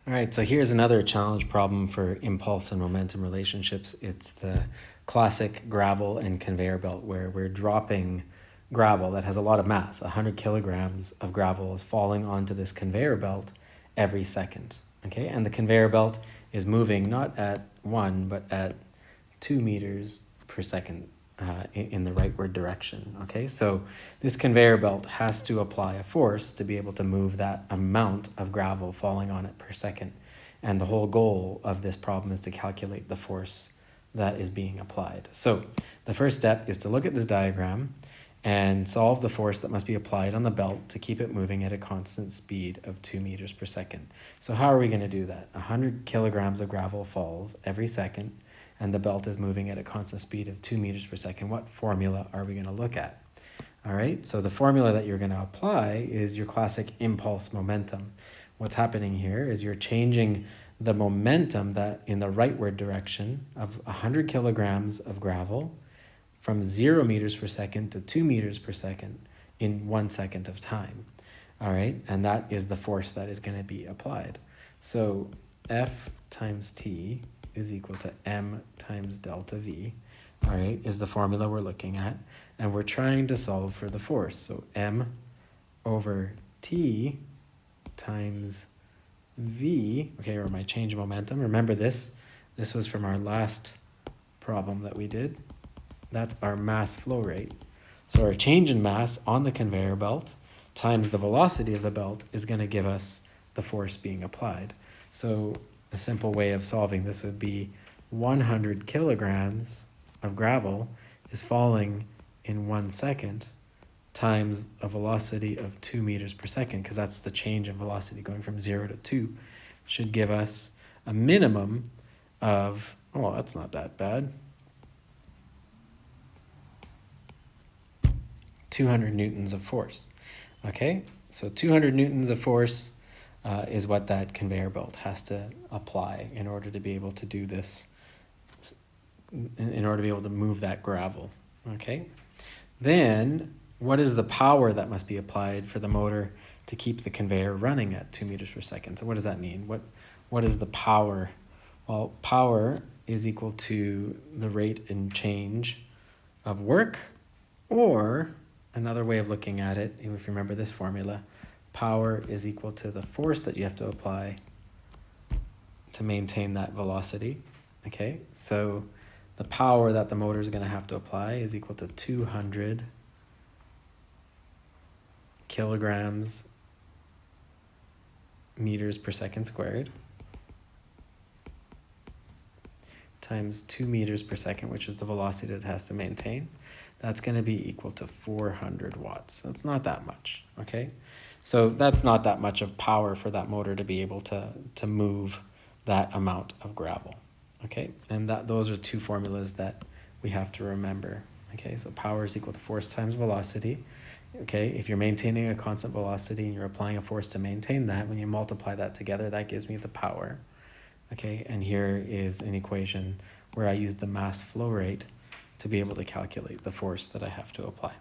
All right, so here's another challenge problem for impulse and momentum relationships. It's the classic gravel and conveyor belt where we're dropping gravel that has a lot of mass. 100 kilograms of gravel is falling onto this conveyor belt every second. Okay, and the conveyor belt is moving not at 1, but at 2 meters per second in the rightward direction. Okay, so this conveyor belt has to apply a force to be able to move that amount of gravel falling on it per second. And the whole goal of this problem is to calculate the force that is being applied. So the first step is to look at this diagram and solve the force that must be applied on the belt to keep it moving at a constant speed of 2 meters per second. So how are we going to do that? 100 kilograms of gravel falls every second, and the belt is moving at a constant speed of 2 meters per second. What formula are we going to look at? All right, so the formula that you're going to apply is your classic impulse momentum. What's happening here is you're changing the momentum that in the rightward direction of 100 kilograms of gravel from 0 meters per second to 2 meters per second in 1 second of time. All right, and that is the force that is going to be applied. So F times T is equal to M times delta V, all right, is the formula we're looking at. And we're trying to solve for the force. So M over T times V, okay, or my change of momentum. Remember this was from our last problem that we did. That's our mass flow rate. So our change in mass on the conveyor belt times the velocity of the belt is going to give us the force being applied. So a simple way of solving this would be 100 kilograms of gravel is falling in 1 second times a velocity of 2 meters per second, because that's the change in velocity going from 0 to 2, should give us a minimum of, oh, that's not that bad, 200 newtons of force. Okay, so 200 newtons of force is what that conveyor belt has to apply in order to be able to do this, in order to be able to move that gravel. Okay, then what is the power that must be applied for the motor to keep the conveyor running at 2 meters per second? So what does that mean? What is the power? Well, power is equal to the rate and change of work, or another way of looking at it, if you remember this formula, power is equal to the force that you have to apply to maintain that velocity. Okay, so the power that the motor is going to have to apply is equal to 200 kilograms meters per second squared times 2 meters per second, which is the velocity that it has to maintain. That's going to be equal to 400 watts. That's not that much, okay? So that's not that much of power for that motor to be able to move that amount of gravel, okay? And those are two formulas that we have to remember, okay? So power is equal to force times velocity, okay? If you're maintaining a constant velocity and you're applying a force to maintain that, when you multiply that together, that gives me the power, okay? And here is an equation where I use the mass flow rate to be able to calculate the force that I have to apply.